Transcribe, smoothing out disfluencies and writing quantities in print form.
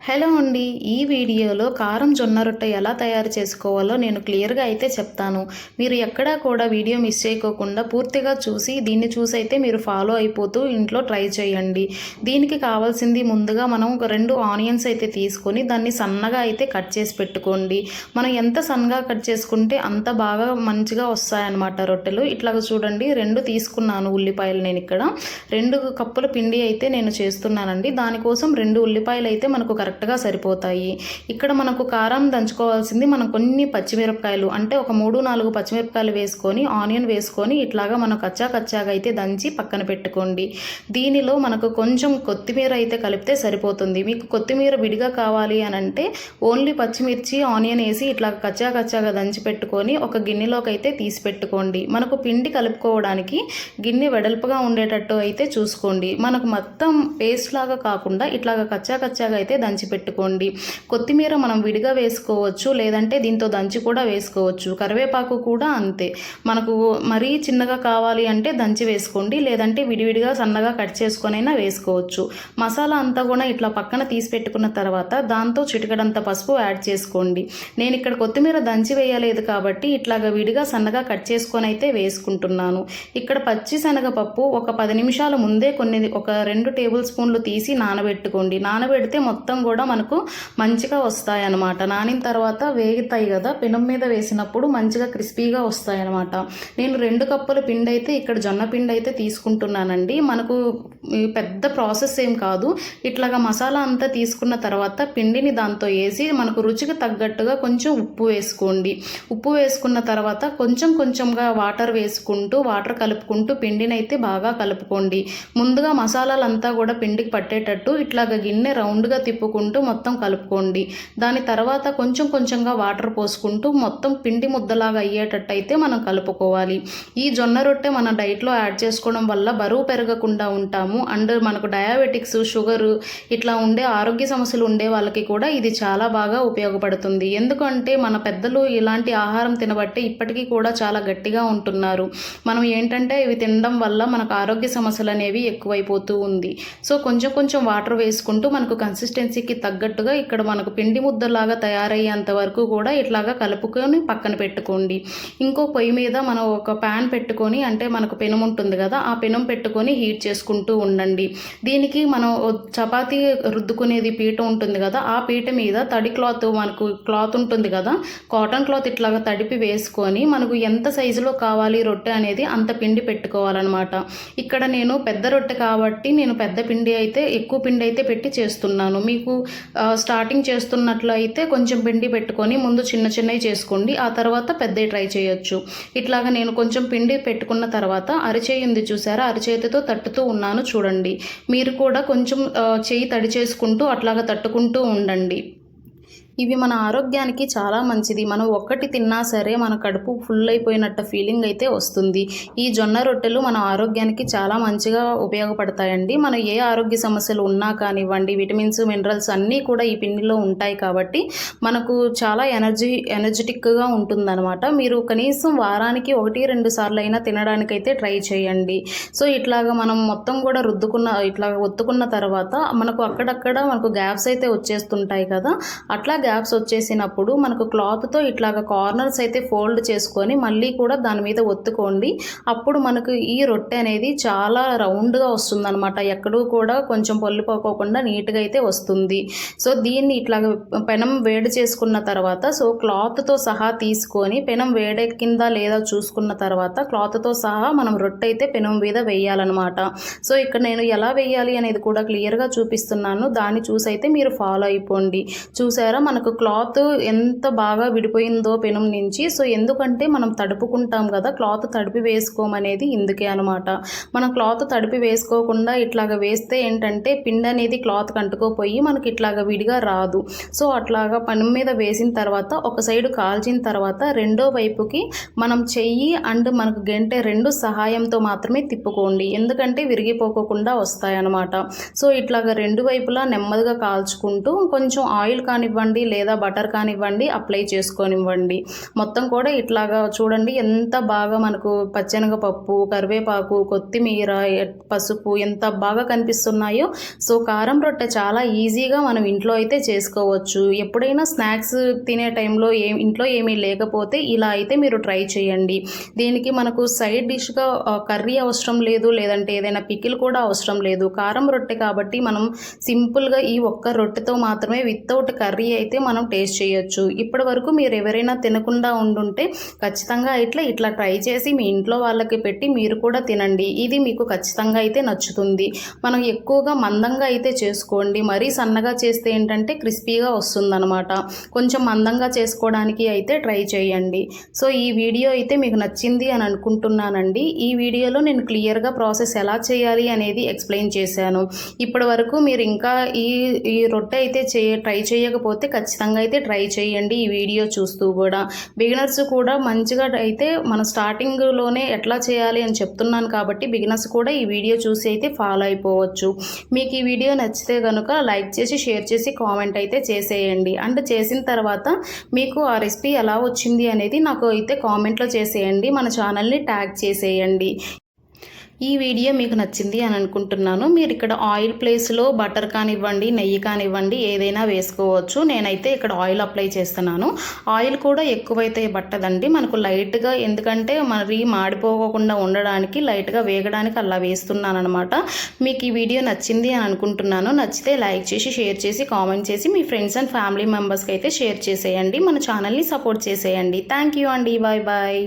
Hello అండి. ఈ వీడియోలో కారం జొన్న రొట్టె ఎలా తయారు చేసుకోవాలో నేను క్లియర్గా అయితే చెప్తాను. మీరు ఎక్కడా కూడా వీడియో మిస్ చేయకోకుండా పూర్తిగా చూసి దీన్ని చూసైతే మీరు ఫాలో అయిపోతూ ఇంట్లో ట్రై చేయండి. దీనికి కావాల్సింది ముందుగా మనం ఒక 2 ఆనియన్స్ అయితే తీసుకొని దాన్ని సన్నగా అయితే కట్ చేసి పెట్టుకోండి. మనం ఎంత సన్నగా కట్ చేసుకుంటే అంత బాగా మంచిగా వస్తాయన్నమాట రొట్టెలు. ఇట్లాగ చూడండి 2 తీసుకున్నాను ఉల్లిపాయలు. నేను ఇక్కడ 2 కప్పుల పిండి అయితే నేను చేస్తున్నానండి. దానికోసం 2 ఉల్లిపాయలు అయితే మనకు కరెక్ట్గా సరిపోతాయి. ఇక్కడ మనకు కారం దంచుకోవాల్సింది మనం కొన్ని పచ్చిమిరపకాయలు అంటే ఒక 3-4 పచ్చిమిరపకాయలు వేసుకొని ఆనియన్ వేసుకొని ఇట్లాగా మనం కచ్చాగా అయితే దంచి పక్కన పెట్టుకోండి. దీనిలో మనకు కొంచెం కొత్తిమీర అయితే కలిపితే సరిపోతుంది. మీకు కొత్తిమీర విడిగా కావాలి అని అంటే ఓన్లీ పచ్చిమిర్చి ఆనియన్ వేసి ఇట్లా కచ్చాగా దంచి పెట్టుకొని ఒక గిన్నెలోకి అయితే తీసి పెట్టుకోండి. మనకు పిండి కలుపుకోవడానికి గిన్నె వెడల్పుగా ఉండేటట్టు అయితే చూసుకోండి. మనకు మొత్తం పేస్ట్ లాగా కాకుండా ఇట్లాగా కచ్చాగా అయితే దంచి పెట్టుకోండి. కొత్తిమీర మనం విడిగా వేసుకోవచ్చు, లేదంటే దీంతో దంచి కూడా వేసుకోవచ్చు. కరివేపాకు కూడా అంతే. మనకు మరీ చిన్నగా కావాలి అంటే దంచి వేసుకోండి, లేదంటే విడివిడిగా సన్నగా కట్ చేసుకొనైనా వేసుకోవచ్చు. మసాలా అంతా కూడా ఇట్లా పక్కన తీసి పెట్టుకున్న తర్వాత దాంతో చిటికడంత పసుపు యాడ్ చేసుకోండి. నేను ఇక్కడ కొత్తిమీర దంచి వేయలేదు కాబట్టి ఇట్లాగా విడిగా సన్నగా కట్ చేసుకొని అయితే వేసుకుంటున్నాను. ఇక్కడ పచ్చి శనగపప్పు ఒక 10 నిమిషాల ముందే ఒక 2 టేబుల్ స్పూన్లు తీసి నానబెట్టుకోండి. నానబెడితే మొత్తం కూడా మనకు మంచిగా వస్తాయి అన్నమాట. నానిన తర్వాత వేగుతాయి కదా, పెనం మీద వేసినప్పుడు మంచిగా క్రిస్పీగా వస్తాయి అన్నమాట. నేను 2 కప్పుల పిండి అయితే ఇక్కడ జొన్న పిండి అయితే తీసుకుంటున్నానండి. మనకు పెద్ద ప్రాసెస్ ఏం కాదు. ఇట్లాగా మసాలా అంతా తీసుకున్న తర్వాత పిండిని దాంతో వేసి మనకు రుచికి తగ్గట్టుగా కొంచెం ఉప్పు వేసుకోండి. ఉప్పు వేసుకున్న తర్వాత కొంచెంగా వాటర్ వేసుకుంటూ వాటర్ కలుపుకుంటూ పిండిని అయితే బాగా కలుపుకోండి. ముందుగా మసాలాలంతా కూడా పిండికి పట్టేటట్టు ఇట్లాగా గిన్నె రౌండ్గా తిప్పుకుంటూ మొత్తం కలుపుకోండి. దాని తర్వాత కొంచెంగా వాటర్ పోసుకుంటూ మొత్తం పిండి ముద్దలాగా అయ్యేటట్టు అయితే మనం కలుపుకోవాలి. ఈ జొన్న రొట్టె మన డైట్లో యాడ్ చేసుకోవడం వల్ల బరువు పెరగకుండా ఉంటాము. అండ్ మనకు డయాబెటిక్స్, షుగరు ఇట్లా ఉండే ఆరోగ్య సమస్యలు ఉండే వాళ్ళకి కూడా ఇది చాలా బాగా ఉపయోగపడుతుంది. ఎందుకంటే మన పెద్దలు ఇలాంటి ఆహారం తినబట్టే ఇప్పటికీ కూడా చాలా గట్టిగా ఉంటున్నారు. మనం ఏంటంటే ఇవి తినడం వల్ల మనకు ఆరోగ్య సమస్యలు అనేవి ఎక్కువైపోతూ ఉంది. సో కొంచెం వాటర్ వేసుకుంటూ మనకు కన్సిస్టెన్సీకి తగ్గట్టుగా ఇక్కడ మనకు పిండి ముద్దలాగా తయారయ్యేంత వరకు కూడా ఇట్లాగా కలుపుకొని పక్కన పెట్టుకోండి. ఇంకో పొయ్యి మీద మనం ఒక ప్యాన్ పెట్టుకొని, అంటే మనకు పెనం ఉంటుంది కదా, ఆ పెనం పెట్టుకొని హీట్ చేసుకుంటూ ఉండండి. దీనికి మనం చపాతీ రుద్దుకునేది పీట ఉంటుంది కదా, ఆ పీట మీద తడి క్లాత్, మనకు క్లాత్ ఉంటుంది కదా, కాటన్ క్లాత్ ఇట్లాగా తడిపి వేసుకొని మనకు ఎంత సైజులో కావాలి రొట్టె అనేది అంత పిండి పెట్టుకోవాలన్నమాట. ఇక్కడ నేను పెద్ద రొట్టె కాబట్టి నేను పెద్ద పిండి అయితే ఎక్కువ పిండి అయితే పెట్టి చేస్తున్నాను. మీకు స్టార్టింగ్ చేస్తున్నట్లు అయితే కొంచెం పిండి పెట్టుకొని ముందు చిన్నవి చేసుకోండి, ఆ తర్వాత పెద్దవి ట్రై చేయొచ్చు. ఇట్లాగా నేను కొంచెం పిండి పెట్టుకున్న తర్వాత అరిచేయి ఉంది చూసారా, అరిచేతితో తట్టుతూ ఉన్నాను చూడండి. మీరు కూడా కొంచెం చేయి తడి చేసుకుంటూ అట్లాగా తట్టుకుంటూ ఉండండి. ఇవి మన ఆరోగ్యానికి చాలా మంచిది. మనం ఒక్కటి తిన్నా సరే మన కడుపు ఫుల్ అయిపోయినట్టు ఫీలింగ్ అయితే వస్తుంది. ఈ జొన్న రొట్టెలు మన ఆరోగ్యానికి చాలా మంచిగా ఉపయోగపడతాయండి. మనం ఏ ఆరోగ్య సమస్యలు ఉన్నా కానివ్వండి, విటమిన్స్, మినరల్స్ అన్నీ కూడా ఈ పిండిలో ఉంటాయి కాబట్టి మనకు చాలా ఎనర్జెటిక్గా ఉంటుందన్నమాట. మీరు కనీసం వారానికి 1-2 సార్లు అయినా తినడానికైతే ట్రై చేయండి. సో ఇట్లాగా మనం మొత్తం కూడా ఇట్లా ఒత్తుకున్న తర్వాత మనకు అక్కడక్కడ మనకు గ్యాప్స్ అయితే వచ్చేస్తుంటాయి కదా, అట్లా గ్యాప్స్ వచ్చేసినప్పుడు మనకు క్లాత్తో ఇట్లాగా కార్నర్స్ అయితే ఫోల్డ్ చేసుకొని మళ్ళీ కూడా దాని మీద ఒత్తుకోండి. అప్పుడు మనకు ఈ రొట్టె అనేది చాలా రౌండ్గా వస్తుందన్నమాట. ఎక్కడూ కూడా కొంచెం పొల్లిపోకోకుండా నీట్గా అయితే వస్తుంది. సో దీన్ని ఇట్లాగ పెనం వేడి చేసుకున్న తర్వాత సో క్లాత్తో సహా తీసుకొని పెనం వేడెక్కిందా లేదా చూసుకున్న తర్వాత క్లాత్తో సహా మనం రొట్టె అయితే పెనం మీద వేయాలన్నమాట. సో ఇక్కడ నేను ఎలా వేయాలి అనేది కూడా క్లియర్గా చూపిస్తున్నాను. దాన్ని చూసైతే మీరు ఫాలో అయిపోండి. చూసారా మనకు క్లాత్ ఎంత బాగా విడిపోయిందో పెనం నుంచి. సో ఎందుకంటే మనం తడుపుకుంటాం కదా, క్లాత్ తడిపి వేసుకోమనేది ఇందుకే అనమాట. మనం క్లాత్ తడిపి వేసుకోకుండా ఇట్లాగా వేస్తే ఏంటంటే పిండి అనేది క్లాత్ కంటుకోపోయి మనకి ఇట్లాగా విడిగా రాదు. సో అట్లాగా పెనం మీద వేసిన తర్వాత ఒక సైడు కాల్చిన తర్వాత రెండో వైపుకి మనం చెయ్యి అండ్ మనకు గంటె 2 సహాయంతో మాత్రమే తిప్పుకోండి, ఎందుకంటే విరిగిపోకుండా వస్తాయన్నమాట. సో ఇట్లాగా 2 వైపులా నెమ్మదిగా కాల్చుకుంటూ కొంచెం ఆయిల్ కానివ్వండి కానివ్వండి లేదా బటర్ కానివ్వండి అప్లై చేసుకోనివ్వండి. మొత్తం కూడా ఇట్లాగా చూడండి ఎంత బాగా మనకు పచ్చెనగపప్పు, కరివేపాకు, కొత్తిమీర, పసుపు ఎంత బాగా కనిపిస్తున్నాయో. సో కారం రొట్టె చాలా ఈజీగా మనం ఇంట్లో అయితే చేసుకోవచ్చు. ఎప్పుడైనా స్నాక్స్ తినే టైంలో ఇంట్లో ఏమీ లేకపోతే ఇలా అయితే మీరు ట్రై చేయండి. దీనికి మనకు సైడ్ డిష్గా కర్రీ అవసరం లేదు, లేదంటే ఏదైనా పికిల్ కూడా అవసరం లేదు. కారం రొట్టె కాబట్టి మనం సింపుల్గా ఈ ఒక్క రొట్టెతో మాత్రమే వితౌట్ కర్రీ అయితే మనం టేస్ట్ చేయొచ్చు. ఇప్పటి వరకు మీరు ఎవరైనా తినకుండా ఉండుంటే ఖచ్చితంగా ఇట్లా ట్రై చేసి మీ ఇంట్లో వాళ్ళకి పెట్టి మీరు కూడా తినండి. ఇది మీకు ఖచ్చితంగా అయితే నచ్చుతుంది. మనం ఎక్కువగా మందంగా అయితే చేసుకోండి. మరీ సన్నగా చేస్తే ఏంటంటే క్రిస్పీగా వస్తుందన్నమాట. కొంచెం మందంగా చేసుకోవడానికి అయితే ట్రై చేయండి. సో ఈ వీడియో అయితే మీకు నచ్చింది అని అనుకుంటున్నానండి. ఈ వీడియోలో నేను క్లియర్గా ప్రాసెస్ ఎలా చేయాలి అనేది ఎక్స్ప్లెయిన్ చేశాను. ఇప్పటి వరకు మీరు ఇంకా ఈ రొట్టె అయితే ట్రై చేయకపోతే ఖచ్చితంగా అయితే ట్రై చేయండి ఈ వీడియో చూస్తూ కూడా. బిగినర్స్ కూడా మంచిగా అయితే మన స్టార్టింగ్లోనే ఎట్లా చేయాలి అని చెప్తున్నాను కాబట్టి బిగినర్స్ కూడా ఈ వీడియో చూసి అయితే ఫాలో అయిపోవచ్చు. మీకు ఈ వీడియో నచ్చితే కనుక లైక్ చేసి షేర్ చేసి కామెంట్ అయితే చేసేయండి. అండ్ చేసిన తర్వాత మీకు ఆ రెసిపీ ఎలా వచ్చింది అనేది నాకు అయితే కామెంట్లో చేసేయండి. మన ఛానల్ని ట్యాగ్ చేసేయండి. ఈ వీడియో మీకు నచ్చింది అని అనుకుంటున్నాను. మీరు ఇక్కడ ఆయిల్ ప్లేస్లో బటర్ కానివ్వండి, నెయ్యి కానివ్వండి ఏదైనా వేసుకోవచ్చు. నేనైతే ఇక్కడ ఆయిల్ అప్లై చేస్తున్నాను. ఆయిల్ కూడా ఎక్కువైతే పట్టదండి, మనకు లైట్గా, ఎందుకంటే మరి మాడిపోకుండా ఉండడానికి లైట్గా వేగడానికి అలా వేస్తున్నాను అనమాట. మీకు ఈ వీడియో నచ్చింది అని అనుకుంటున్నాను. నచ్చితే లైక్ చేసి షేర్ చేసి కామెంట్ చేసి మీ ఫ్రెండ్స్ అండ్ ఫ్యామిలీ మెంబర్స్కి అయితే షేర్ చేసేయండి. మన ఛానల్ని సపోర్ట్ చేసేయండి. థ్యాంక్ యూ అండి. Bye bye.